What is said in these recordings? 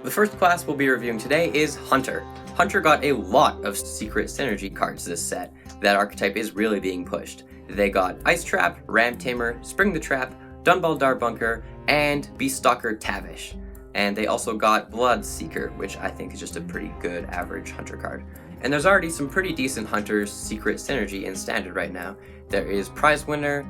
The first class we'll be reviewing today is Hunter. Hunter got a lot of secret synergy cards this set. That archetype is really being pushed. They got Ice Trap, Ram Tamer, Spring the Trap, Dunball Darbunker, and Beastalker Tavish. And they also got Blood Seeker, which I think is just a pretty good average Hunter card. And there's already some pretty decent Hunter's secret synergy in Standard right now. There is Prize Winner,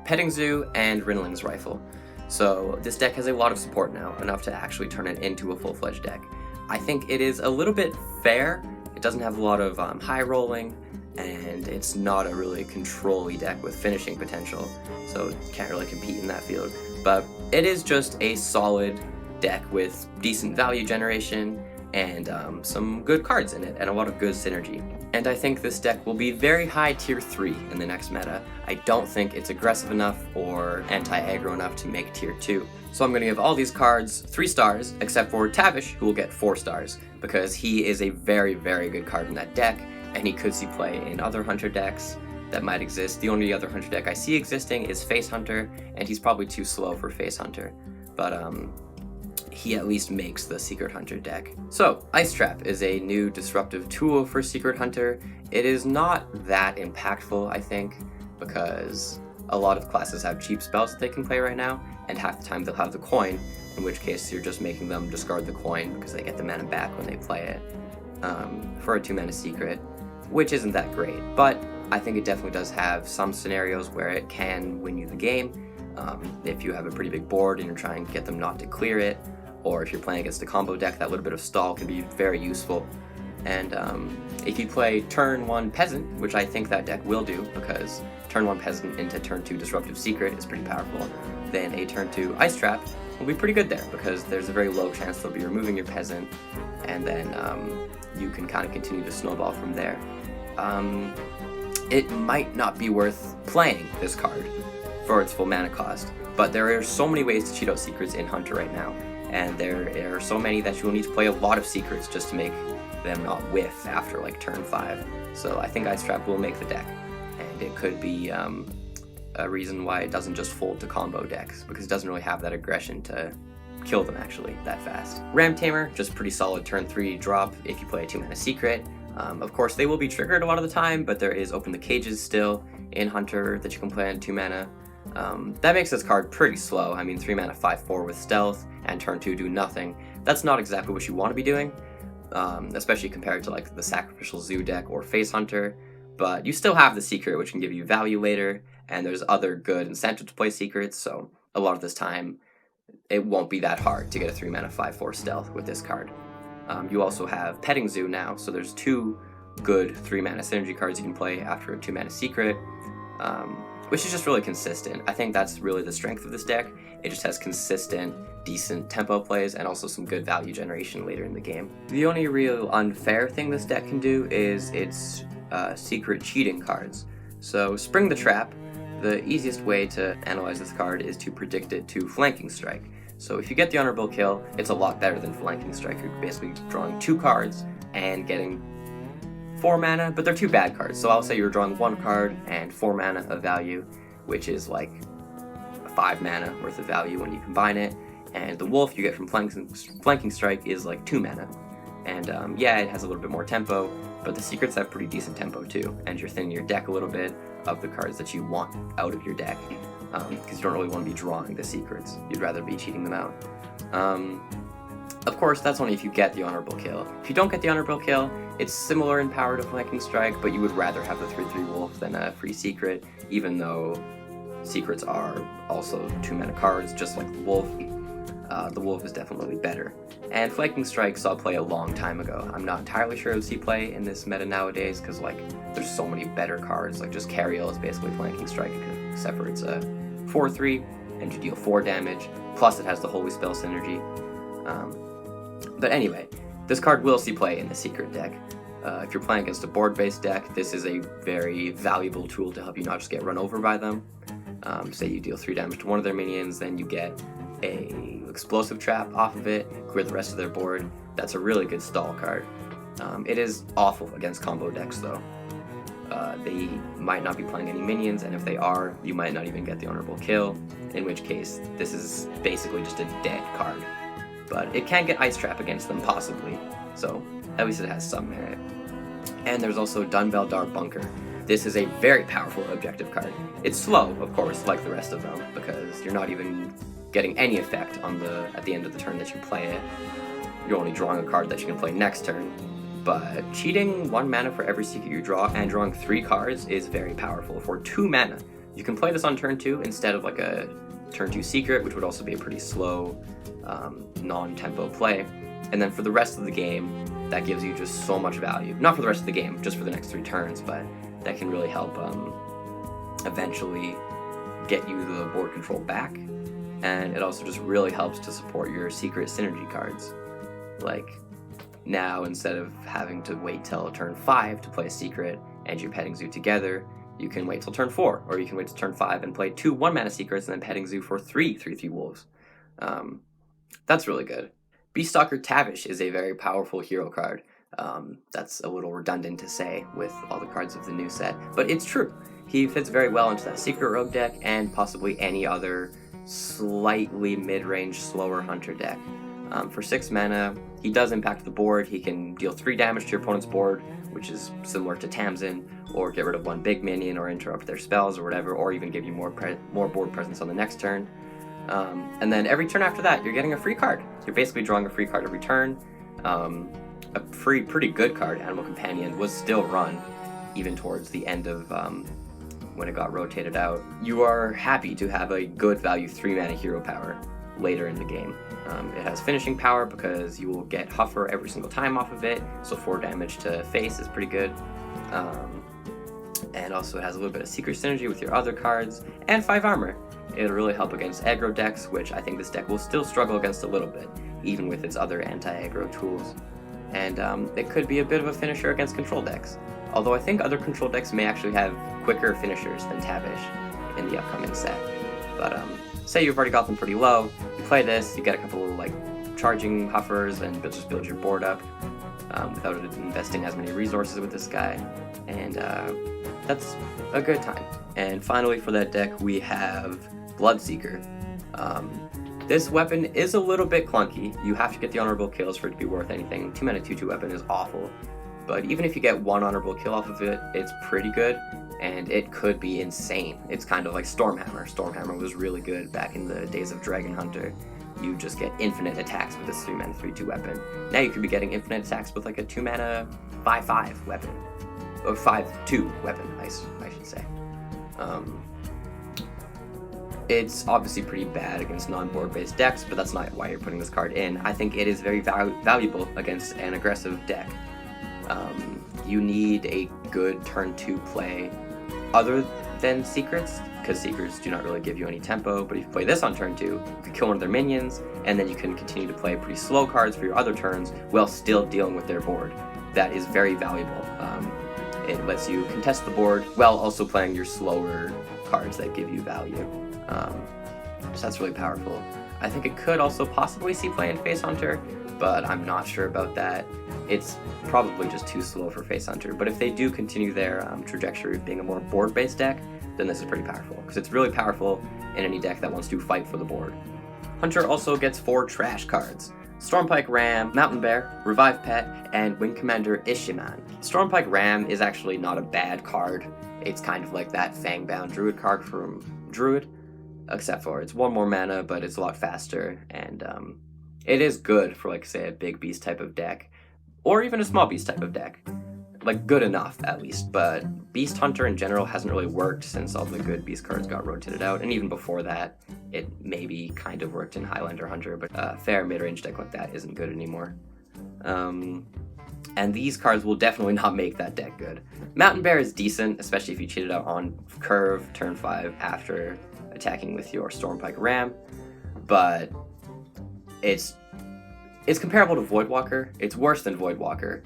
Petting Zoo, and Rinling's Rifle. So this deck has a lot of support now, enough to actually turn it into a full-fledged deck. I think it is a little bit fair. It doesn't have a lot of high rolling, and it's not a really control-y deck with finishing potential, so it can't really compete in that field. But it is just a solid deck with decent value generation and some good cards in it, and a lot of good synergy. And I think this deck will be very high tier 3 in the next meta. I don't think it's aggressive enough or anti-aggro enough to make tier 2. So I'm going to give all these cards 3 stars, except for Tavish, who will get 4 stars, because he is a very, very good card in that deck, and he could see play in other Hunter decks that might exist. The only other Hunter deck I see existing is Face Hunter, and he's probably too slow for Face Hunter. But he at least makes the Secret Hunter deck. So, Ice Trap is a new disruptive tool for Secret Hunter. It is not that impactful, I think, because a lot of classes have cheap spells that they can play right now, and half the time they'll have the coin, in which case you're just making them discard the coin because they get the mana back when they play it for a 2-mana secret, which isn't that great. But I think it definitely does have some scenarios where it can win you the game. If you have a pretty big board and you're trying to get them not to clear it, or if you're playing against a combo deck, that little bit of stall can be very useful. And if you play turn 1 Peasant, which I think that deck will do, because turn 1 Peasant into turn 2 Disruptive Secret is pretty powerful, then a turn 2 Ice Trap will be pretty good there, because there's a very low chance they'll be removing your Peasant, and then you can kind of continue to snowball from there. It might not be worth playing this card for its full mana cost, but there are so many ways to cheat out secrets in Hunter right now, and there are so many that you will need to play a lot of secrets just to make them not whiff after like turn 5. So I think Ice Trap will make the deck, and it could be a reason why it doesn't just fold to combo decks, because it doesn't really have that aggression to kill them actually that fast. Ram Tamer, just pretty solid turn 3 drop if you play a 2-mana secret. Of course they will be triggered a lot of the time, but there is Open the Cages still in Hunter that you can play on 2 mana. That makes this card pretty slow. I mean, 3 mana 5/4 with stealth and turn 2 do nothing. That's not exactly what you want to be doing, especially compared to like the Sacrificial Zoo deck or Face Hunter, but you still have the secret, which can give you value later, and there's other good incentive to play secrets, so a lot of this time it won't be that hard to get a 3 mana 5/4 stealth with this card. You also have Petting Zoo now, so there's 2 good 3 mana synergy cards you can play after a 2 mana secret, which is just really consistent. I think that's really the strength of this deck. It just has consistent, decent tempo plays and also some good value generation later in the game. The only real unfair thing this deck can do is its secret cheating cards. So Spring the Trap, the easiest way to analyze this card is to predict it to Flanking Strike. So if you get the Honorable Kill, it's a lot better than Flanking Strike. You're basically drawing 2 cards and getting 4 mana, but they're 2 bad cards. So I'll say you're drawing 1 card and 4 mana of value, which is like 5 mana worth of value when you combine it. And the Wolf you get from Flanking Strike is like 2 mana. And yeah, it has a little bit more tempo, but the secrets have pretty decent tempo too. And you're thinning your deck a little bit of the cards that you want out of your deck, because you don't really want to be drawing the secrets. You'd rather be cheating them out. Of course, that's only if you get the Honorable Kill. If you don't get the Honorable Kill, it's similar in power to Flanking Strike, but you would rather have the 3/3 Wolf than a free secret, even though secrets are also 2 mana cards, just like the Wolf. The Wolf is definitely better. And Flanking Strike saw play a long time ago. I'm not entirely sure it'll see play in this meta nowadays, because like there's so many better cards. Like just Cariel is basically Flanking Strike, except for it's a 4/3 and you deal 4 damage, plus it has the Holy Spell synergy. But anyway, this card will see play in the secret deck. If you're playing against a board-based deck, this is a very valuable tool to help you not just get run over by them. Say you deal 3 damage to one of their minions, then you get a explosive trap off of it, clear the rest of their board. That's a really good stall card. It is awful against combo decks though. They might not be playing any minions, and if they are, you might not even get the Honorable Kill, in which case this is basically just a dead card. but it can get Ice Trap against them, possibly, so at least it has some merit. And there's also Dunbeldar Bunker. This is a very powerful objective card. It's slow, of course, like the rest of them, because you're not even getting any effect at the end of the turn that you play it. You're only drawing a card that you can play next turn. But cheating 1 mana for every secret you draw and drawing 3 cards is very powerful. For 2 mana, you can play this on turn 2 instead of like a turn 2 secret, which would also be a pretty slow, non-tempo play. And then for the rest of the game, that gives you just so much value. Not for the rest of the game, just for the next 3 turns, but that can really help eventually get you the board control back. And it also just really helps to support your secret synergy cards. Like, now instead of having to wait till turn 5 to play a secret and your Petting Zoo together, you can wait till turn 4, or you can wait till turn 5 and play 2 1-mana secrets and then Petting Zoo for 3 3/3 wolves. That's really good. Beaststalker Tavish is a very powerful hero card. That's a little redundant to say with all the cards of the new set, but it's true. He fits very well into that Secret Rogue deck and possibly any other slightly mid-range, slower Hunter deck. For 6 mana, he does impact the board. He can deal 3 damage to your opponent's board, which is similar to Tamsin, or get rid of 1 big minion, or interrupt their spells, or whatever, or even give you more board presence on the next turn. And then every turn after that, you're getting a free card. You're basically drawing a free card every turn. A pretty good card, Animal Companion, was still run, even towards the end of when it got rotated out. You are happy to have a good value 3-mana hero power later in the game. It has finishing power because you will get Huffer every single time off of it, so 4 damage to face is pretty good. And also it has a little bit of secret synergy with your other cards, and 5 armor. It'll really help against aggro decks, which I think this deck will still struggle against a little bit, even with its other anti-aggro tools. And it could be a bit of a finisher against control decks, although I think other control decks may actually have quicker finishers than Tavish in the upcoming set. But say you've already got them pretty low, you play this, you get a couple of like charging Huffers and just build your board up without investing as many resources with this guy, and that's a good time. And finally for that deck we have Bloodseeker. This weapon is a little bit clunky. You have to get the honorable kills for it to be worth anything. 2-mana 2/2 weapon is awful, but even if you get 1 honorable kill off of it, it's pretty good, and it could be insane. It's kind of like Stormhammer. Stormhammer was really good back in the days of Dragon Hunter. You just get infinite attacks with this 3-mana 3/2 weapon. Now you could be getting infinite attacks with like a 2-mana 5/5 weapon, or 5/2 weapon, I should say. It's obviously pretty bad against non-board based decks, but that's not why you're putting this card in. I think it is very valuable against an aggressive deck. You need a good turn 2 play other than secrets, because secrets do not really give you any tempo, but if you play this on turn 2, you can kill one of their minions, and then you can continue to play pretty slow cards for your other turns while still dealing with their board. That is very valuable. It lets you contest the board while also playing your slower cards that give you value. So that's really powerful. I think it could also possibly see play in Face Hunter, but I'm not sure about that. It's probably just too slow for Face Hunter, but if they do continue their trajectory of being a more board-based deck, then this is pretty powerful, because it's really powerful in any deck that wants to fight for the board. Hunter also gets 4 trash cards: Stormpike Ram, Mountain Bear, Revive Pet, and Wing Commander Ishiman. Stormpike Ram is actually not a bad card. It's kind of like that Fangbound Druid card from Druid, except for it's 1 more mana, but it's a lot faster, and it is good for, like, say, a big beast type of deck, or even a small beast type of deck. Like, good enough, at least, but Beast Hunter in general hasn't really worked since all the good beast cards got rotated out, and even before that, it maybe kind of worked in Highlander Hunter, but a fair mid-range deck like that isn't good anymore. And these cards will definitely not make that deck good. Mountain Bear is decent, especially if you cheat it out on curve, turn 5, after attacking with your Stormpike Ram, but it's comparable to Voidwalker. It's worse than Voidwalker,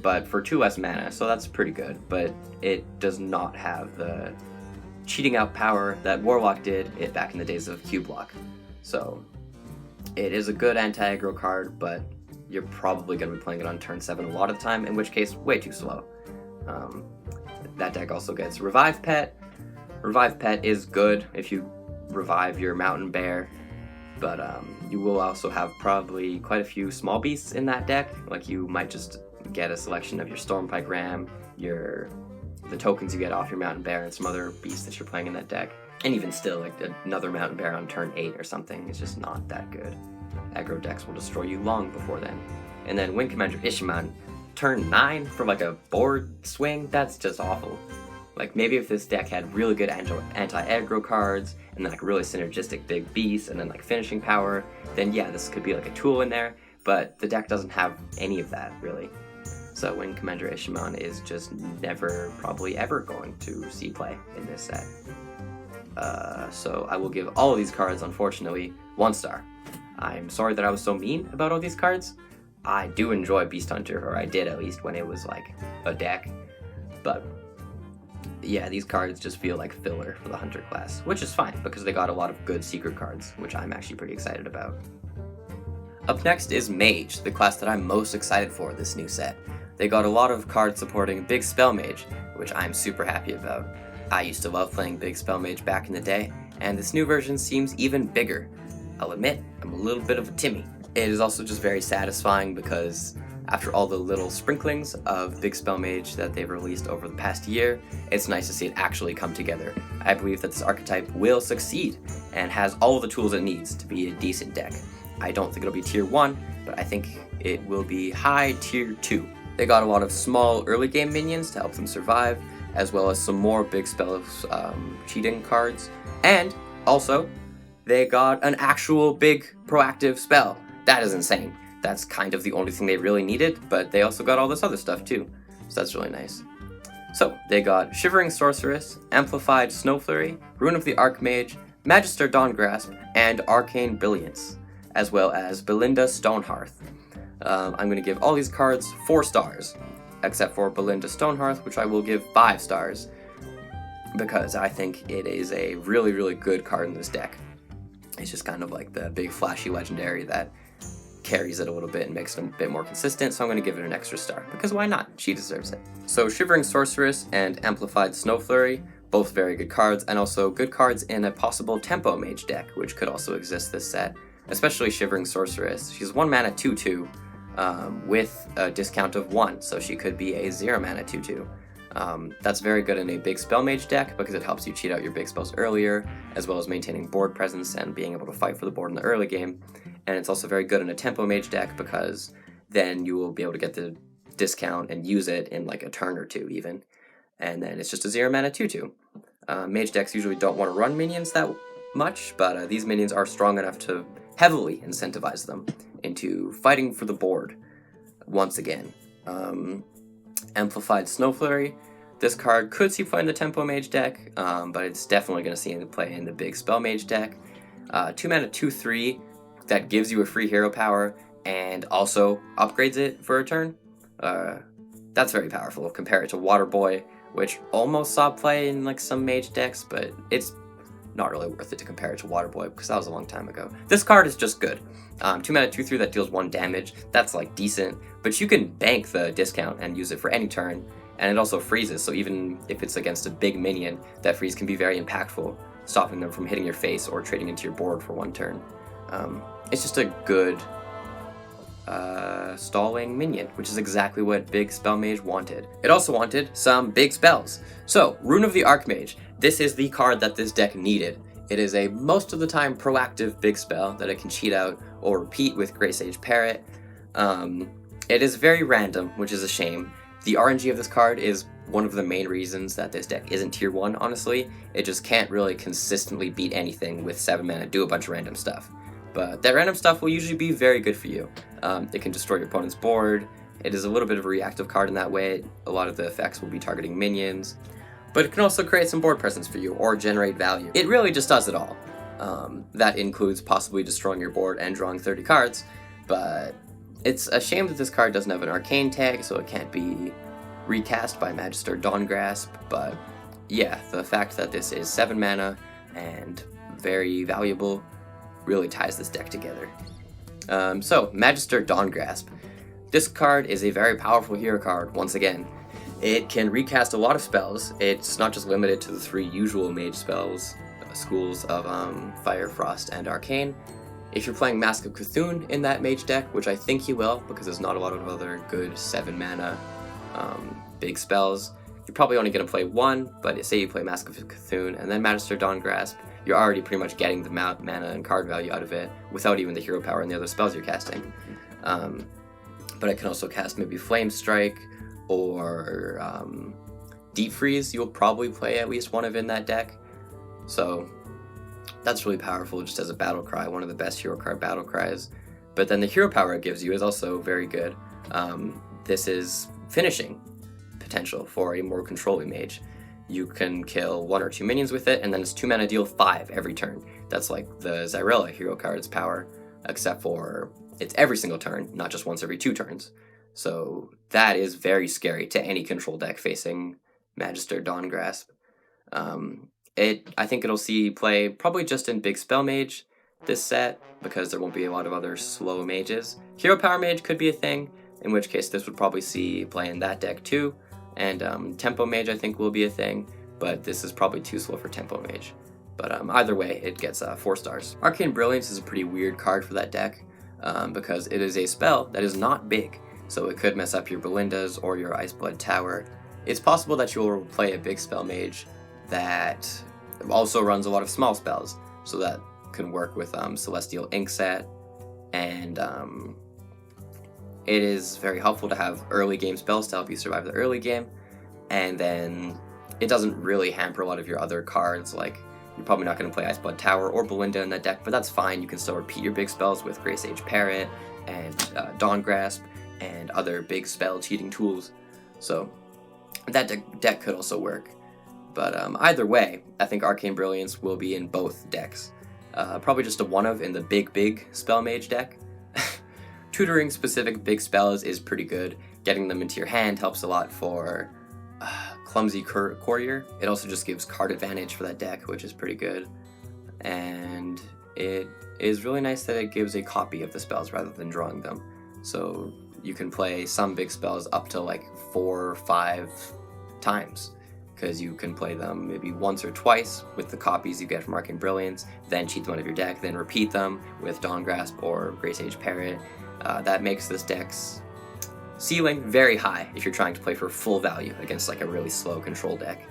but for 2 less mana, so that's pretty good, but it does not have the cheating out power that Warlock did back in the days of Q-Block. So it is a good anti-aggro card, but you're probably going to be playing it on turn 7 a lot of the time, in which case, way too slow. That deck also gets Revive Pet. Revive Pet is good if you revive your Mountain Bear, but You will also have probably quite a few small beasts in that deck. Like you might just get a selection of your Stormpike Ram, the tokens you get off your Mountain Bear, and some other beasts that you're playing in that deck. And even still, like another Mountain Bear on turn 8 or something is just not that good. Aggro decks will destroy you long before then. And then Wind Commander Ishiman, turn 9 for like a board swing, that's just awful. Like maybe if this deck had really good anti-aggro cards, and then like really synergistic big beasts, and then like finishing power, then yeah, this could be like a tool in there, but the deck doesn't have any of that, really. So Wind Commander Ishiman is just never, probably ever going to see play in this set. So I will give all of these cards, unfortunately, 1 star. I'm sorry that I was so mean about all these cards. I do enjoy Beast Hunter, or I did at least when it was like a deck, but yeah, these cards just feel like filler for the Hunter class, which is fine because they got a lot of good secret cards, which I'm actually pretty excited about. Up next is Mage, the class that I'm most excited for this new set. They got a lot of cards supporting Big Spell Mage, which I'm super happy about. I used to love playing Big Spell Mage back in the day, and this new version seems even bigger. I'll admit, I'm a little bit of a Timmy. It is also just very satisfying because after all the little sprinklings of Big Spell Mage that they've released over the past year, it's nice to see it actually come together. I believe that this archetype will succeed and has all the tools it needs to be a decent deck. I don't think it'll be tier 1, but I think it will be high tier 2. They got a lot of small early game minions to help them survive, as well as some more big spell cheating cards, and also they got an actual big proactive spell. That is insane. That's kind of the only thing they really needed, but they also got all this other stuff too, so that's really nice. So they got Shivering Sorceress, Amplified Snow Flurry, Rune of the Archmage, Magister Dawngrasp, and Arcane Brilliance, as well as Belinda Stonehearth. I'm going to give all these cards 4 stars, except for Belinda Stonehearth, which I will give 5 stars, because I think it is a really, really good card in this deck. It's just kind of like the big flashy legendary that carries it a little bit and makes it a bit more consistent, so I'm going to give it an extra star, because why not? She deserves it. So Shivering Sorceress and Amplified Snow Flurry, both very good cards, and also good cards in a possible Tempo Mage deck, which could also exist this set, especially Shivering Sorceress. She's 1 mana 2/2, with a discount of 1, so she could be a 0 mana 2/2. That's very good in a big spell mage deck because it helps you cheat out your big spells earlier, as well as maintaining board presence and being able to fight for the board in the early game. And it's also very good in a tempo mage deck because then you will be able to get the discount and use it in like a turn or 2 even. And then it's just a 0 mana 2/2. Mage decks usually don't want to run minions that much, but these minions are strong enough to heavily incentivize them into fighting for the board once again. Amplified Snow Flurry. This card could see play in the Tempo Mage deck, but it's definitely going to see it play in the Big Spell Mage deck. 2 mana 2/3 that gives you a free hero power and also upgrades it for a turn. That's very powerful. Compare it to Water Boy, which almost saw play in like some mage decks, but it's not really worth it to compare it to Water Boy because that was a long time ago. This card is just good. 2 mana 2/3 that deals 1 damage. That's like decent, but you can bank the discount and use it for any turn, and it also freezes, so even if it's against a big minion, that freeze can be very impactful, stopping them from hitting your face or trading into your board for 1 turn. It's just a good stalling minion, which is exactly what Big Spell Mage wanted. It also wanted some big spells. So, Rune of the Archmage. This is the card that this deck needed. It is a most of the time proactive big spell that it can cheat out or repeat with Grey Sage Parrot. It is very random, which is a shame. The RNG of this card is one of the main reasons that this deck isn't tier 1, honestly. It just can't really consistently beat anything with 7 mana, do a bunch of random stuff. But that random stuff will usually be very good for you. It can destroy your opponent's board. It is a little bit of a reactive card in that way. A lot of the effects will be targeting minions. But it can also create some board presence for you or generate value. It really just does it all. That includes possibly destroying your board and drawing 30 cards, but it's a shame that this card doesn't have an arcane tag, so it can't be recast by Magister Dawngrasp, but yeah, the fact that this is 7 mana and very valuable really ties this deck together. So, Magister Dawngrasp. This card is a very powerful hero card, once again. It can recast a lot of spells. It's not just limited to the 3 usual mage spells, schools of Fire, Frost, and Arcane. If you're playing Mask of Cthulhu in that Mage deck, which I think you will, because there's not a lot of other good 7 mana big spells, you're probably only going to play one, but say you play Mask of Cthulhu and then Magister Dawn Grasp, you're already pretty much getting the mana and card value out of it without even the hero power and the other spells you're casting. But I can also cast maybe Flame Strike or Deep Freeze. You'll probably play at least one of in that deck. So that's really powerful just as a battle cry, one of the best hero card battle cries. But then the hero power it gives you is also very good. This is finishing potential for a more controlling mage. You can kill 1 or 2 minions with it, and then it's 2 mana deal 5 every turn. That's like the Xyrella hero card's power, except for it's every single turn, not just once every 2 turns. So that is very scary to any control deck facing Magister Dawn Grasp. I think it'll see play probably just in Big Spell Mage this set, because there won't be a lot of other slow mages. Hero Power Mage could be a thing, in which case this would probably see play in that deck too. And Tempo Mage I think will be a thing, but this is probably too slow for Tempo Mage. But either way, it gets 4 stars. Arcane Brilliance is a pretty weird card for that deck, because it is a spell that is not big, so it could mess up your Belinda's or your Iceblood Tower. It's possible that you'll play a big spell mage that also runs a lot of small spells, so that can work with Celestial Inkset, and it is very helpful to have early game spells to help you survive the early game, and then it doesn't really hamper a lot of your other cards. Like, you're probably not going to play Iceblood Tower or Belinda in that deck, but that's fine. You can still repeat your big spells with Grey Sage Parrot and Dawn Grasp and other big spell cheating tools, so that deck could also work. But either way, I think Arcane Brilliance will be in both decks. Probably just a one-of in the big spell mage deck. Tutoring specific big spells is pretty good. Getting them into your hand helps a lot for Clumsy Courier. It also just gives card advantage for that deck, which is pretty good. And it is really nice that it gives a copy of the spells rather than drawing them. So you can play some big spells up to like 4 or 5 times, because you can play them maybe once or twice with the copies you get from Arcane Brilliance, then cheat them out of your deck, then repeat them with Dawn Grasp or Grey Sage Parrot. That makes this deck's ceiling very high if you're trying to play for full value against like a really slow control deck.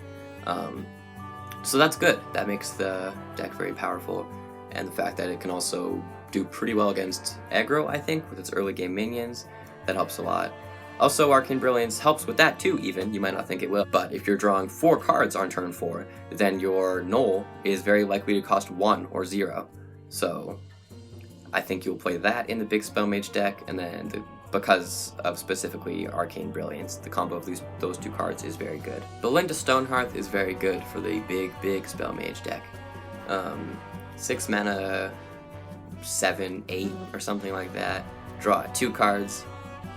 So that's good. That makes the deck very powerful, and the fact that it can also do pretty well against aggro, I think, with its early game minions, that helps a lot. Also, Arcane Brilliance helps with that too, even. You might not think it will, but if you're drawing 4 cards on turn 4, then your Knoll is very likely to cost 1 or 0. So I think you'll play that in the Big Spell Mage deck, and then because of specifically Arcane Brilliance, the combo of those 2 cards is very good. Belinda Stonehearth is very good for the big Spell Mage deck. 6 mana, 7, 8 or something like that. Draw 2 cards.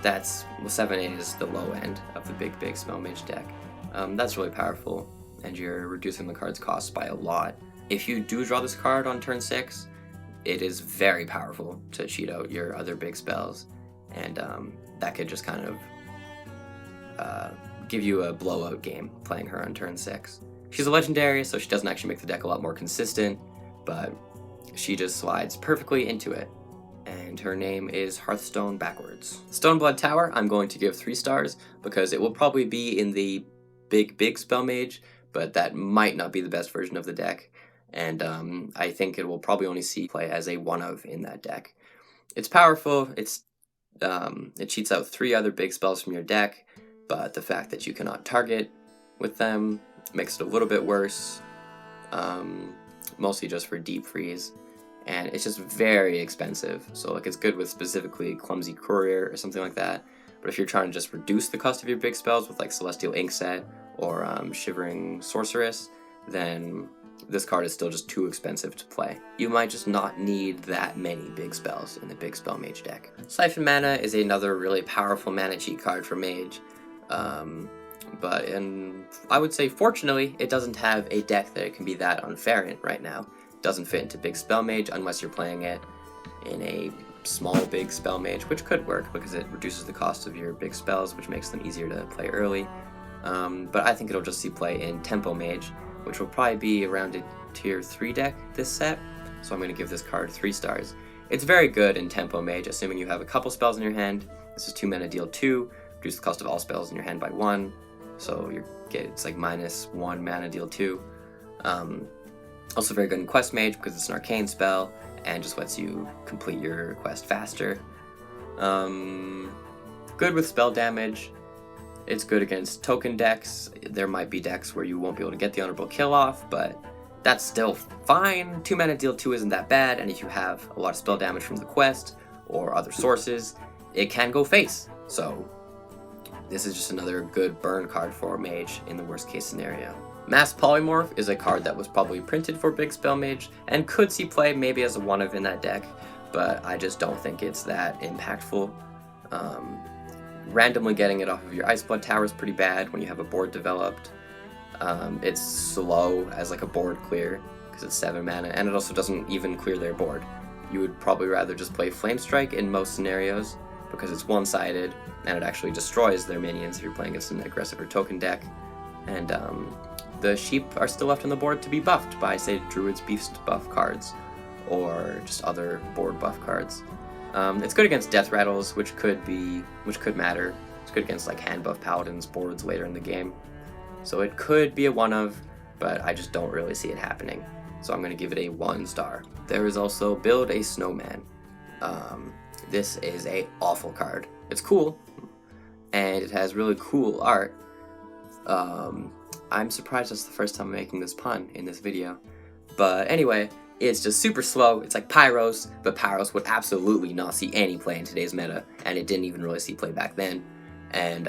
That's, well, 7-8 is the low end of the big Spell Mage deck. That's really powerful, and you're reducing the card's cost by a lot. If you do draw this card on turn 6, it is very powerful to cheat out your other big spells, and that could just kind of give you a blowout game playing her on turn 6. She's a legendary, so she doesn't actually make the deck a lot more consistent, but she just slides perfectly into it. And her name is Hearthstone backwards. Stoneblood Tower, I'm going to give 3 stars, because it will probably be in the big spell mage, but that might not be the best version of the deck, and I think it will probably only see play as a one-of in that deck. It's powerful, it cheats out 3 other big spells from your deck, but the fact that you cannot target with them makes it a little bit worse, mostly just for Deep Freeze. And it's just very expensive, so like it's good with specifically Clumsy Courier or something like that, but if you're trying to just reduce the cost of your big spells with like Celestial Inkset or Shivering Sorceress, then this card is still just too expensive to play. You might just not need that many big spells in the Big Spell Mage deck. Siphon Mana is another really powerful mana cheat card for Mage, but I would say fortunately it doesn't have a deck that it can be that unfair in right now. Doesn't fit into Big Spell Mage unless you're playing it in a small Big Spell Mage, which could work because it reduces the cost of your big spells, which makes them easier to play early. But I think it'll just see play in Tempo Mage, which will probably be around a tier 3 deck this set, so I'm going to give this card 3 stars. It's very good in Tempo Mage, assuming you have a couple spells in your hand. This is 2 mana, deal 2, reduce the cost of all spells in your hand by 1. So it's like -1 mana, deal 2. Also very good in Quest Mage because it's an arcane spell and just lets you complete your quest faster. Good with spell damage. It's good against token decks. There might be decks where you won't be able to get the honorable kill off, but that's still fine. 2 mana, deal 2 isn't that bad, and if you have a lot of spell damage from the quest or other sources, it can go face. So this is just another good burn card for Mage in the worst case scenario. Mass Polymorph is a card that was probably printed for Big Spell Mage and could see play maybe as a 1-of in that deck, but I just don't think it's that impactful. Randomly getting it off of your Iceblood Tower is pretty bad when you have a board developed. It's slow as like a board clear because it's 7 mana, and it also doesn't even clear their board. You would probably rather just play Flame Strike in most scenarios because it's one-sided and it actually destroys their minions if you're playing against an aggressive or token deck. And the sheep are still left on the board to be buffed by, say, Druid's Beast buff cards or just other board buff cards. It's good against Death Rattles, which could matter. It's good against like hand buff Paladins boards later in the game. So it could be a 1-of, but I just don't really see it happening. So I'm going to give it a 1 star. There is also Build a Snowman. This is a awful card. It's cool, and it has really cool art. I'm surprised that's the first time I'm making this pun in this video. But anyway, it's just super slow. It's like Pyros, but Pyros would absolutely not see any play in today's meta, and it didn't even really see play back then. And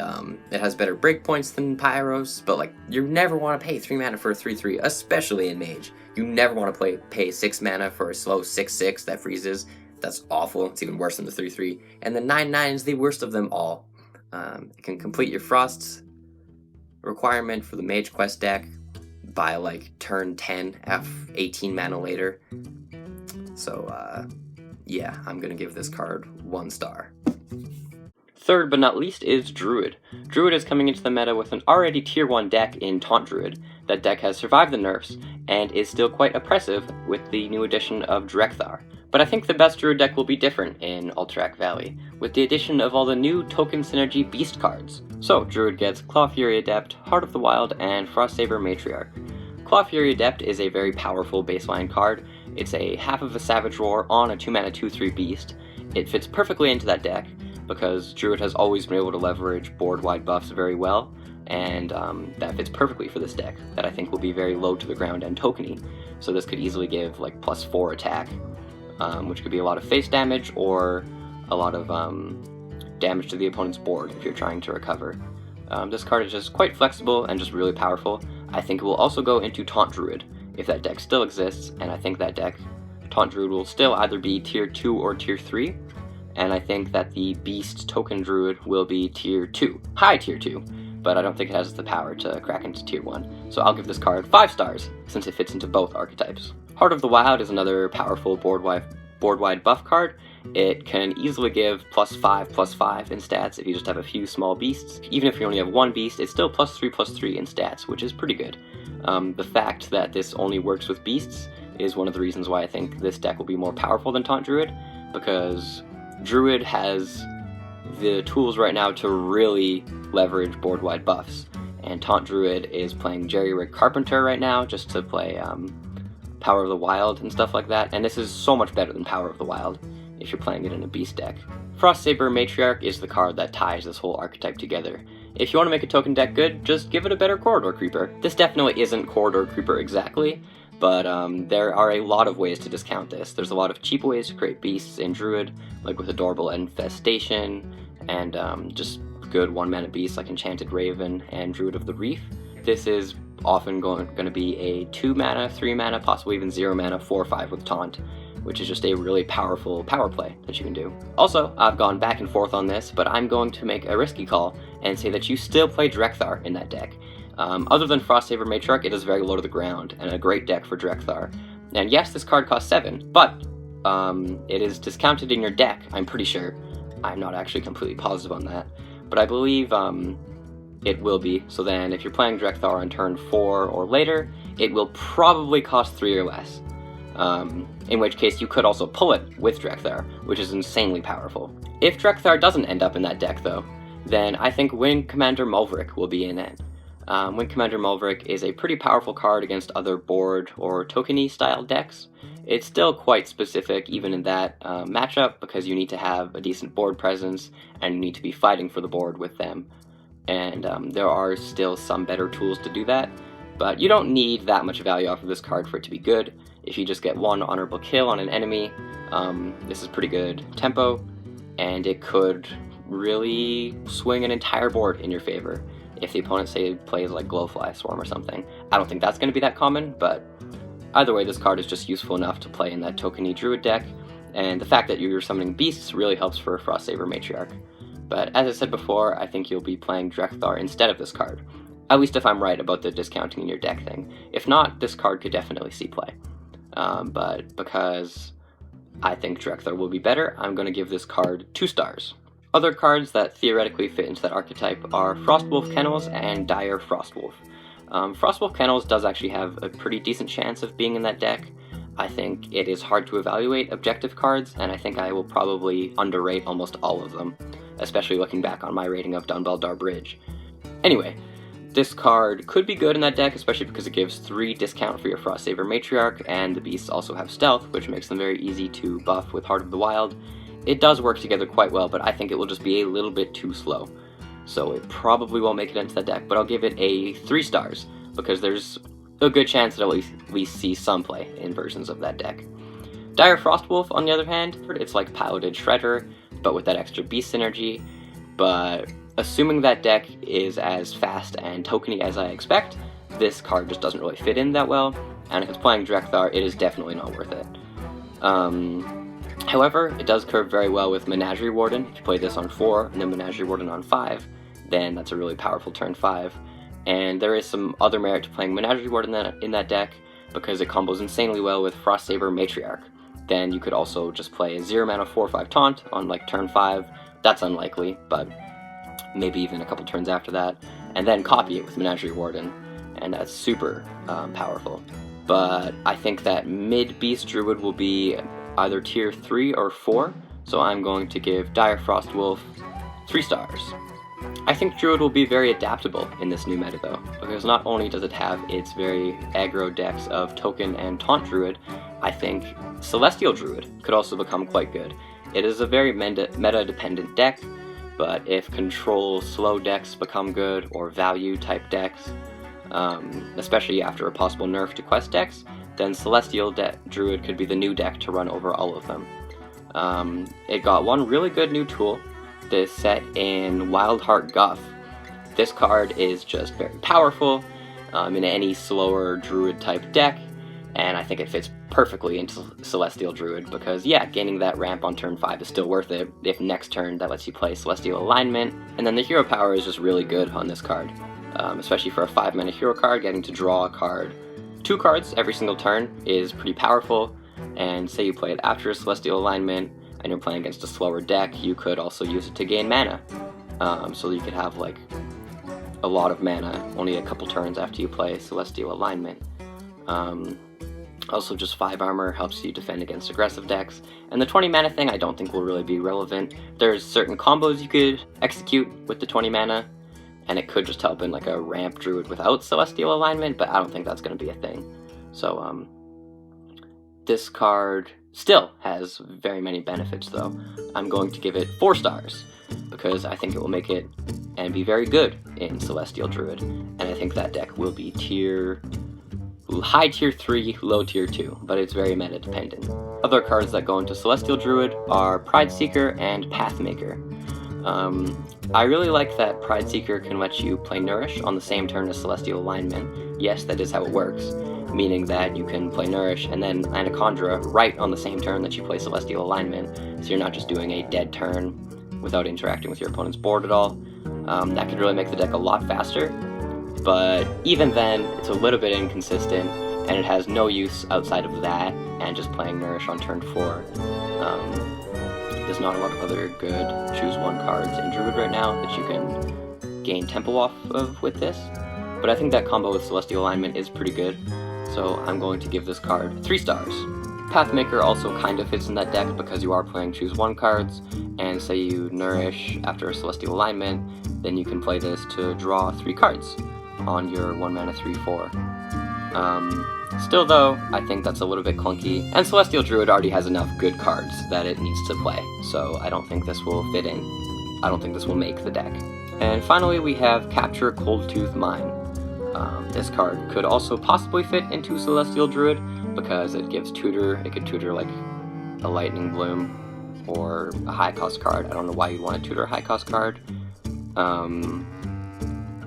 it has better breakpoints than Pyros, but like you never want to pay 3 mana for a 3/3, especially in Mage. You never want to pay 6 mana for a slow 6/6 that freezes. That's awful. It's even worse than the 3/3. And the 9/9 is the worst of them all. It can complete your Frost requirement for the Mage Quest deck by like turn 10 at 18 mana later. So yeah, I'm gonna give this card 1 star. Third but not least is Druid. Druid is coming into the meta with an already tier 1 deck in Taunt Druid. That deck has survived the nerfs and is still quite oppressive with the new addition of Drekthar. But I think the best Druid deck will be different in Alterac Valley, with the addition of all the new token synergy beast cards. So Druid gets Claw Fury Adept, Heart of the Wild, and Frostsaber Matriarch. Claw Fury Adept is a very powerful baseline card. It's a half of a Savage Roar on a 2 mana 2/3 beast. It fits perfectly into that deck because Druid has always been able to leverage board-wide buffs very well, and that fits perfectly for this deck that I think will be very low to the ground and tokeny. So this could easily give like +4 attack, which could be a lot of face damage or a lot of damage to the opponent's board if you're trying to recover. This card is just quite flexible and just really powerful. I think it will also go into Taunt Druid if that deck still exists, and I think that deck, Taunt Druid, will still either be tier 2 or tier 3, and I think that the Beast Token Druid will be tier 2, high tier 2, but I don't think it has the power to crack into tier 1, so I'll give this card 5 stars, since it fits into both archetypes. Heart of the Wild is another powerful board-wide buff card. It can easily give +5/+5 in stats if you just have a few small beasts. Even if you only have 1 beast, it's still +3/+3 in stats, which is pretty good. The fact that this only works with beasts is one of the reasons why I think this deck will be more powerful than Taunt Druid, because Druid has the tools right now to really leverage board-wide buffs, and Taunt Druid is playing Jerry-Rig Carpenter right now just to play Power of the Wild and stuff like that, and this is so much better than Power of the Wild if you're playing it in a beast deck. Frostsaber Matriarch is the card that ties this whole archetype together. If you want to make a token deck good, just give it a better Corridor Creeper. This definitely isn't Corridor Creeper exactly, but there are a lot of ways to discount this. There's a lot of cheap ways to create beasts in Druid, like with Adorable Infestation, and just good 1-mana beasts like Enchanted Raven and Druid of the Reef. This is often going to be a 2 mana, 3 mana, possibly even 0 mana, 4/5 with Taunt, which is just a really powerful power play that you can do. Also, I've gone back and forth on this, but I'm going to make a risky call and say that you still play Drekthar in that deck. Other than Frostsaber Matriarch, it is very low to the ground and a great deck for Drekthar. And yes, this card costs 7, but it is discounted in your deck, I'm pretty sure. I'm not actually completely positive on that, but I believe it will be. So then if you're playing Drekthar on turn 4 or later, it will probably cost 3 or less. in which case you could also pull it with Drekthar, which is insanely powerful. If Drekthar doesn't end up in that deck though, then I think Wind Commander Mulverick will be in it. Wind Commander Mulverick is a pretty powerful card against other board or tokeny style decks. It's still quite specific even in that matchup, because you need to have a decent board presence and you need to be fighting for the board with them. And there are still some better tools to do that, but you don't need that much value off of this card for it to be good. If you just get one honorable kill on an enemy, this is pretty good tempo, and it could really swing an entire board in your favor if the opponent, say, plays like Glowfly Swarm or something. I don't think that's going to be that common, but either way, this card is just useful enough to play in that tokeny Druid deck, and the fact that you're summoning beasts really helps for Frostsaber Matriarch. But as I said before, I think you'll be playing Drekthar instead of this card, at least if I'm right about the discounting in your deck thing. If not, this card could definitely see play. But because I think Drekthar will be better, I'm going to give this card 2 stars. Other cards that theoretically fit into that archetype are Frostwolf Kennels and Dire Frostwolf. Frostwolf Kennels does actually have a pretty decent chance of being in that deck. I think it is hard to evaluate objective cards, and I think I will probably underrate almost all of them, especially looking back on my rating of Dunbeldar Bridge. Anyway, this card could be good in that deck, especially because it gives 3 discount for your Frostsaber Matriarch, and the beasts also have stealth, which makes them very easy to buff with Heart of the Wild. It does work together quite well, but I think it will just be a little bit too slow. So it probably won't make it into that deck, but I'll give it a 3 stars, because there's a good chance that at least we see some play in versions of that deck. Dire Frostwolf, on the other hand, it's like Piloted Shredder, but with that extra beast synergy. But assuming that deck is as fast and tokeny as I expect, this card just doesn't really fit in that well, and if it's playing Drekthar, it is definitely not worth it. However, it does curve very well with Menagerie Warden. If you play this on 4 and then Menagerie Warden on 5, then that's a really powerful turn 5. And there is some other merit to playing Menagerie Warden in that deck, because it combos insanely well with Frostsaber Matriarch. Then you could also just play a 0 mana 4/5 taunt on like turn 5. That's unlikely, but maybe even a couple turns after that, and then copy it with Menagerie Warden, and that's super powerful. But I think that mid-beast Druid will be either tier 3 or 4, so I'm going to give Dire Frostwolf 3 stars. I think Druid will be very adaptable in this new meta though, because not only does it have its very aggro decks of Token and Taunt Druid, I think Celestial Druid could also become quite good. It is a very meta-dependent deck, but if control slow decks become good, or value type decks, especially after a possible nerf to quest decks, then Celestial Druid could be the new deck to run over all of them. It got one really good new tool that's set in Wildheart Guff. This card is just very powerful in any slower Druid type deck, and I think it fits perfectly into Celestial Druid, because yeah, gaining that ramp on turn 5 is still worth it if next turn that lets you play Celestial Alignment, and then the hero power is just really good on this card, especially for a 5 mana hero card. Getting to draw a card, 2 cards every single turn is pretty powerful, and say you play it after a Celestial Alignment and you're playing against a slower deck, you could also use it to gain mana, so you could have like a lot of mana only a couple turns after you play Celestial Alignment. Also, just 5 armor helps you defend against aggressive decks, and the 20 mana thing I don't think will really be relevant. There's certain combos you could execute with the 20 mana, and it could just help in like a ramp Druid without Celestial Alignment, but I don't think that's going to be a thing. So this card still has very many benefits though. I'm going to give it 4 stars, because I think it will make it and be very good in Celestial Druid, and I think that deck will be high tier 3, low tier 2, but it's very meta dependent. Other cards that go into Celestial Druid are Pride Seeker and Pathmaker. I really like that Pride Seeker can let you play Nourish on the same turn as Celestial Alignment. Yes, that is how it works, meaning that you can play Nourish and then Anacondra right on the same turn that you play Celestial Alignment, so you're not just doing a dead turn without interacting with your opponent's board at all. That could really make the deck a lot faster, but even then, it's a little bit inconsistent, and it has no use outside of that, and just playing Nourish on turn 4. There's not a lot of other good choose 1 cards in Druid right now that you can gain tempo off of with this, but I think that combo with Celestial Alignment is pretty good, so I'm going to give this card 3 stars. Pathmaker also kind of fits in that deck because you are playing choose 1 cards, and say you nourish after a Celestial Alignment, then you can play this to draw 3 cards on your 1 mana 3/4. Still though, I think that's a little bit clunky, and Celestial Druid already has enough good cards that it needs to play, so I don't think this will fit in. I don't think this will make the deck. And finally we have Capture Coldtooth Mine. This card could also possibly fit into Celestial Druid because it gives tutor. It could tutor like a Lightning Bloom or a high cost card. I don't know why you'd want to tutor a high cost card.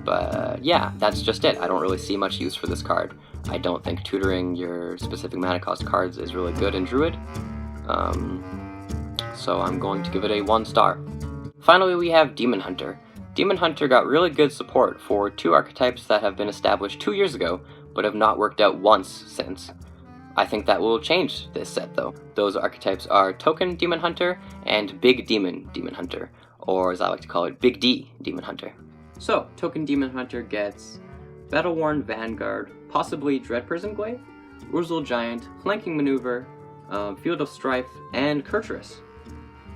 But yeah, that's just it. I don't really see much use for this card. I don't think tutoring your specific mana cost cards is really good in Druid. So I'm going to give it a 1 star. Finally we have Demon Hunter. Demon Hunter got really good support for 2 archetypes that have been established 2 years ago, but have not worked out once since. I think that will change this set though. Those archetypes are Token Demon Hunter and Big Demon Demon Hunter, or as I like to call it, Big D Demon Hunter. So, Token Demon Hunter gets Battle-Worn Vanguard, possibly Dread Prison Glaive, Urzul Giant, Flanking Maneuver, Field of Strife, and Kurtrus.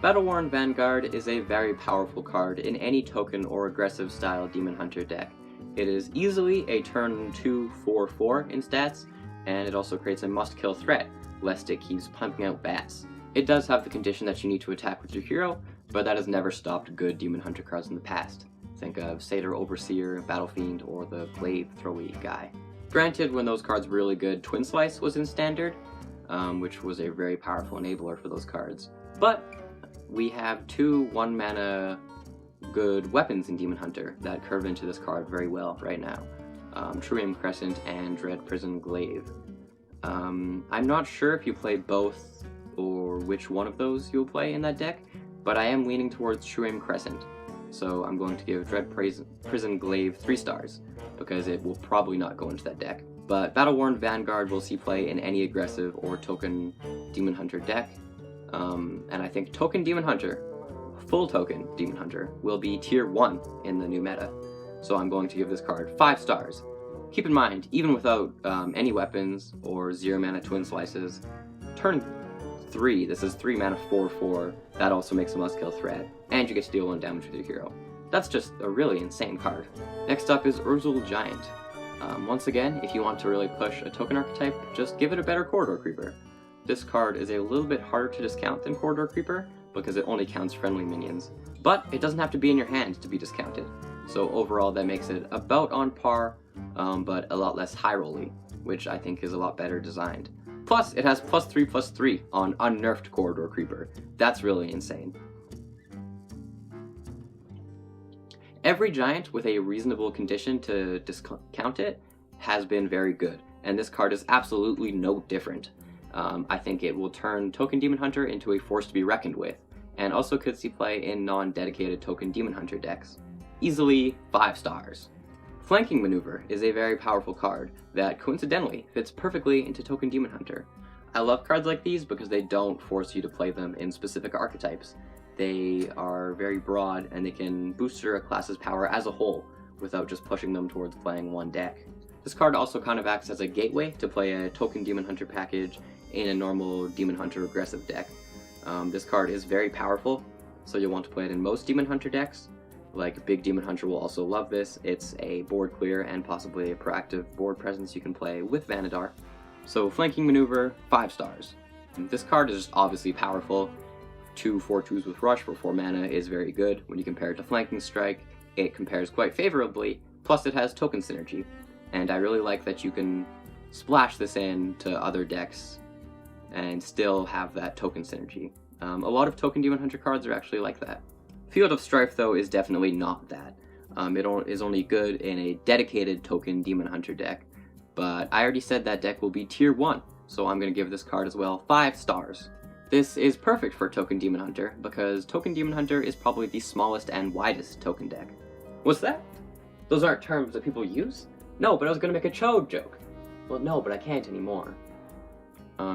Battle-Worn Vanguard is a very powerful card in any token or aggressive style Demon Hunter deck. It is easily a turn 2 4/4 in stats, and it also creates a must-kill threat, lest it keeps pumping out bats. It does have the condition that you need to attack with your hero, but that has never stopped good Demon Hunter cards in the past. Think of Satyr Overseer, Battle Fiend, or the Glaive Throwy guy. Granted, when those cards were really good, Twin Slice was in Standard, which was a very powerful enabler for those cards. But we have 2 1-mana good weapons in Demon Hunter that curve into this card very well right now. True Aim Crescent and Dread Prison Glaive. I'm not sure if you play both or which one of those you'll play in that deck, but I am leaning towards True Aim Crescent. So I'm going to give Dread Prison Glaive 3 stars, because it will probably not go into that deck. But Battle-Worn Vanguard will see play in any aggressive or token Demon Hunter deck. And I think Token Demon Hunter, full Token Demon Hunter, will be tier 1 in the new meta. So I'm going to give this card 5 stars. Keep in mind, even without any weapons or 0 mana Twin Slices, turn 3, this is 3 mana 4/4, that also makes a must-kill threat, and you get to deal 1 damage with your hero. That's just a really insane card. Next up is Urzul Giant. Once again, if you want to really push a token archetype, just give it a better Corridor Creeper. This card is a little bit harder to discount than Corridor Creeper, because it only counts friendly minions, but it doesn't have to be in your hand to be discounted. So overall that makes it about on par, but a lot less high rolly, which I think is a lot better designed. Plus, it has +3/+3 on unnerfed Corridor Creeper. That's really insane. Every giant with a reasonable condition to discount it has been very good, and this card is absolutely no different. I think it will turn Token Demon Hunter into a force to be reckoned with, and also could see play in non-dedicated Token Demon Hunter decks. Easily 5 stars. Flanking Maneuver is a very powerful card that coincidentally fits perfectly into Token Demon Hunter. I love cards like these because they don't force you to play them in specific archetypes. They are very broad and they can booster a class's power as a whole without just pushing them towards playing one deck. This card also kind of acts as a gateway to play a Token Demon Hunter package in a normal Demon Hunter aggressive deck. This card is very powerful, so you'll want to play it in most Demon Hunter decks. Like, Big Demon Hunter will also love this. It's a board clear and possibly a proactive board presence you can play with Vanadar. So Flanking Maneuver, 5 stars. This card is just obviously powerful. 2 4/2s with Rush for 4 mana is very good. When you compare it to Flanking Strike, it compares quite favorably, plus it has token synergy. And I really like that you can splash this in to other decks and still have that token synergy. A lot of Token Demon Hunter cards are actually like that. Field of Strife, though, is definitely not that. It is only good in a dedicated Token Demon Hunter deck, but I already said that deck will be tier 1, so I'm going to give this card as well 5 stars. This is perfect for Token Demon Hunter, because Token Demon Hunter is probably the smallest and widest token deck. What's that? Those aren't terms that people use? No, but I was going to make a chode joke. Well, no, but I can't anymore.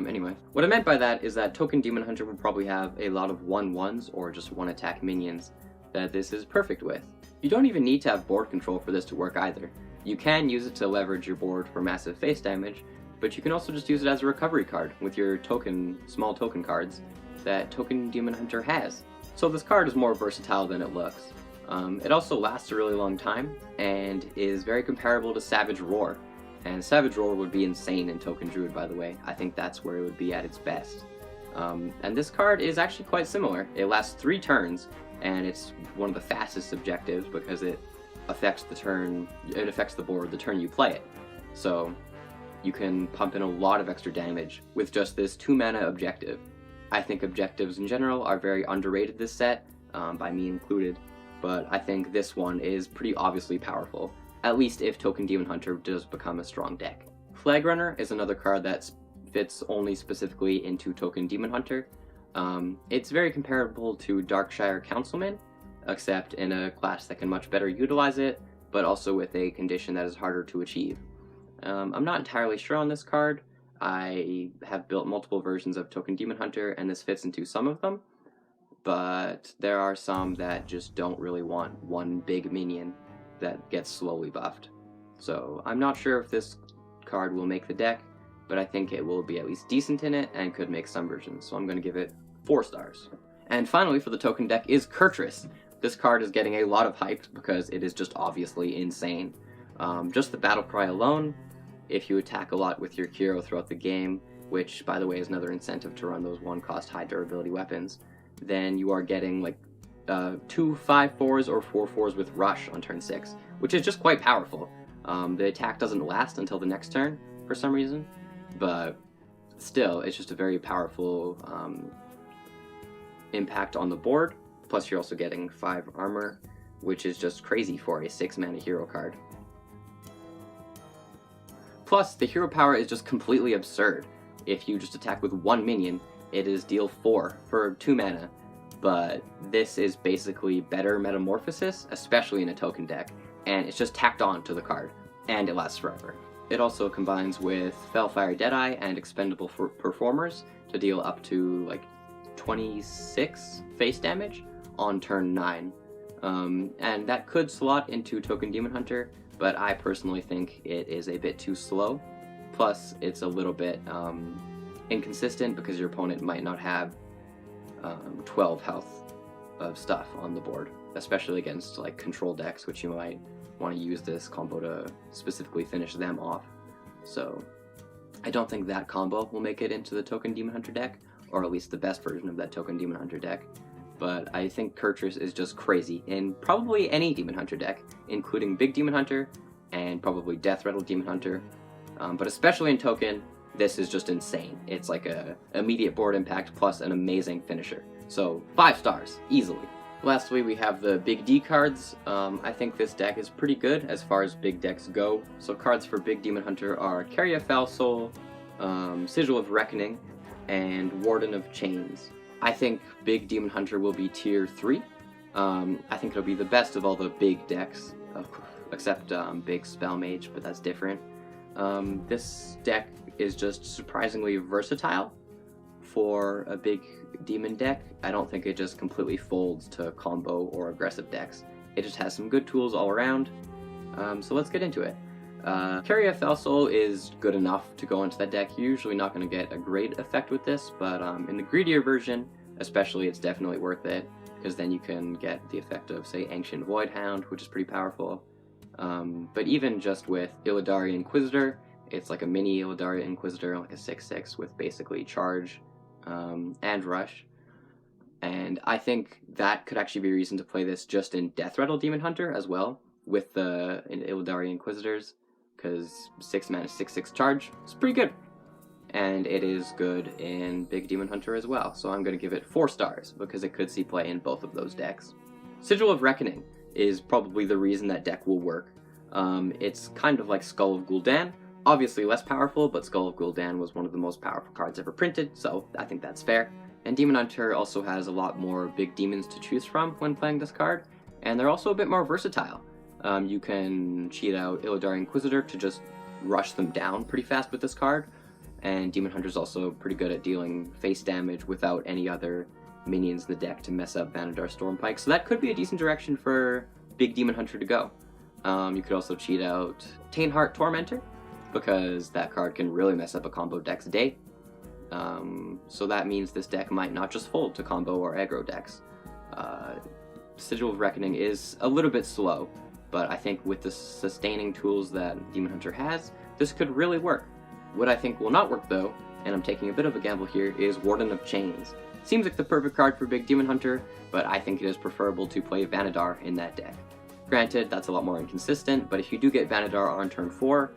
Anyway, what I meant by that is that Token Demon Hunter would probably have a lot of 1/1s or just 1 attack minions that this is perfect with. You don't even need to have board control for this to work either. You can use it to leverage your board for massive face damage, but you can also just use it as a recovery card with your small token cards that Token Demon Hunter has. So this card is more versatile than it looks. It also lasts a really long time and is very comparable to Savage Roar. And Savage Roar would be insane in Token Druid, by the way. I think that's where it would be at its best. And this card is actually quite similar. It lasts 3 turns, and it's one of the fastest objectives because it affects the board the turn you play it. So you can pump in a lot of extra damage with just this 2 mana objective. I think objectives in general are very underrated this set, by me included, but I think this one is pretty obviously powerful, at least if Token Demon Hunter does become a strong deck. Flag Runner is another card that fits only specifically into Token Demon Hunter. It's very comparable to Darkshire Councilman, except in a class that can much better utilize it, but also with a condition that is harder to achieve. I'm not entirely sure on this card. I have built multiple versions of Token Demon Hunter, and this fits into some of them, but there are some that just don't really want one big minion that gets slowly buffed. So I'm not sure if this card will make the deck, but I think it will be at least decent in it and could make some versions, so I'm going to give it 4 stars. And finally for the token deck is Kurtrus. This card is getting a lot of hype because it is just obviously insane. Just the battle cry alone, if you attack a lot with your hero throughout the game, which by the way is another incentive to run those 1-cost high durability weapons, then you are getting like 2 5/4s or 4/4s with Rush on turn 6, which is just quite powerful. The attack doesn't last until the next turn for some reason, but still, it's just a very powerful impact on the board. Plus, you're also getting 5 armor, which is just crazy for a 6-mana hero card. Plus, the hero power is just completely absurd. If you just attack with 1 minion, it is deal 4 for 2 mana. But this is basically better Metamorphosis, especially in a token deck, and it's just tacked on to the card, and it lasts forever. It also combines with Fellfire Deadeye and Expendable Performers to deal up to like 26 face damage on turn 9. And that could slot into Token Demon Hunter, but I personally think it is a bit too slow. Plus, it's a little bit inconsistent because your opponent might not have 12 health of stuff on the board, especially against like control decks, which you might want to use this combo to specifically finish them off. So I don't think that combo will make it into the Token Demon Hunter deck, or at least the best version of that Token Demon Hunter deck. But I think Kurtrus is just crazy in probably any Demon Hunter deck, including Big Demon Hunter and probably Death Rattle Demon Hunter. But especially in Token, this is just insane. It's like a immediate board impact plus an amazing finisher. So 5 stars, easily. Lastly, we have the Big D cards. I think this deck is pretty good as far as big decks go. So cards for Big Demon Hunter are Carrier Foul Soul, Sigil of Reckoning, and Warden of Chains. I think Big Demon Hunter will be tier 3. I think it'll be the best of all the big decks, except Big Spell Mage, but that's different. This deck is just surprisingly versatile for a big demon deck. I don't think it just completely folds to combo or aggressive decks. It just has some good tools all around. So let's get into it. Carrier Foul Soul is good enough to go into that deck. You're usually not going to get a great effect with this, but in the greedier version, especially, it's definitely worth it, because then you can get the effect of, say, Ancient Void Hound, which is pretty powerful. But even just with Illidari Inquisitor, it's like a mini Illidari Inquisitor, like a 6/6 with basically charge and rush. And I think that could actually be a reason to play this just in Death Rattle Demon Hunter as well, with the Illidari Inquisitors, because 6 mana 6/6 charge is pretty good. And it is good in Big Demon Hunter as well, so I'm going to give it 4 stars, because it could see play in both of those decks. Sigil of Reckoning is probably the reason that deck will work. It's kind of like Skull of Gul'dan, obviously less powerful, but Skull of Gul'dan was one of the most powerful cards ever printed, so I think that's fair. And Demon Hunter also has a lot more big demons to choose from when playing this card, and they're also a bit more versatile. You can cheat out Illidari Inquisitor to just rush them down pretty fast with this card, and Demon Hunter's also pretty good at dealing face damage without any other minions in the deck to mess up Vanadar Stormpike, so that could be a decent direction for Big Demon Hunter to go. You could also cheat out Tainheart Tormentor, because that card can really mess up a combo deck's day. So that means this deck might not just fold to combo or aggro decks. Sigil of Reckoning is a little bit slow, but I think with the sustaining tools that Demon Hunter has, this could really work. What I think will not work though, and I'm taking a bit of a gamble here, is Warden of Chains. Seems like the perfect card for big Demon Hunter, but I think it is preferable to play Vanadar in that deck. Granted, that's a lot more inconsistent, but if you do get Vanadar on turn 4,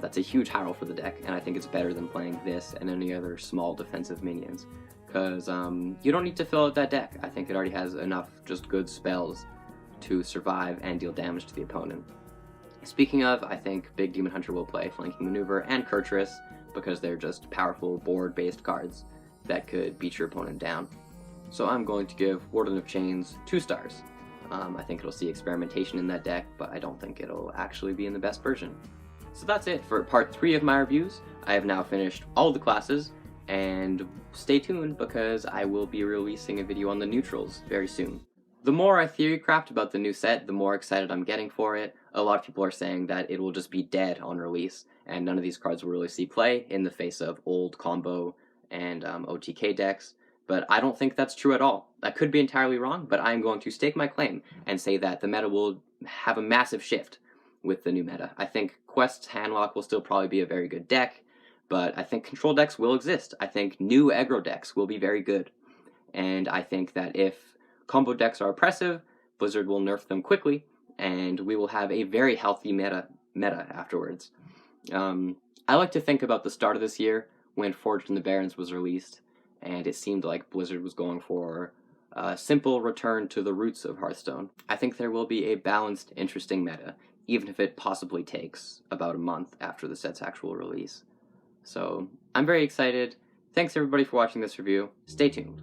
that's a huge high roll for the deck, and I think it's better than playing this and any other small defensive minions. Because you don't need to fill out that deck. I think it already has enough just good spells to survive and deal damage to the opponent. Speaking of, I think big Demon Hunter will play Flanking Maneuver and Kurtrus, because they're just powerful board-based cards that could beat your opponent down. So I'm going to give Warden of Chains 2 stars. I think it'll see experimentation in that deck, but I don't think it'll actually be in the best version. So that's it for part 3 of my reviews. I have now finished all the classes, and stay tuned because I will be releasing a video on the neutrals very soon. The more I theorycraft about the new set, the more excited I'm getting for it. A lot of people are saying that it will just be dead on release, and none of these cards will really see play in the face of old combo and OTK decks, but I don't think that's true at all. I could be entirely wrong, but I'm going to stake my claim and say that the meta will have a massive shift with the new meta. I think Quest's Handlock will still probably be a very good deck, but I think control decks will exist. I think new aggro decks will be very good, and I think that if combo decks are oppressive, Blizzard will nerf them quickly, and we will have a very healthy meta afterwards. I like to think about the start of this year when Forged in the Barrens was released, and it seemed like Blizzard was going for a simple return to the roots of Hearthstone. I think there will be a balanced, interesting meta, even if it possibly takes about a month after the set's actual release. So, I'm very excited. Thanks everybody for watching this review. Stay tuned.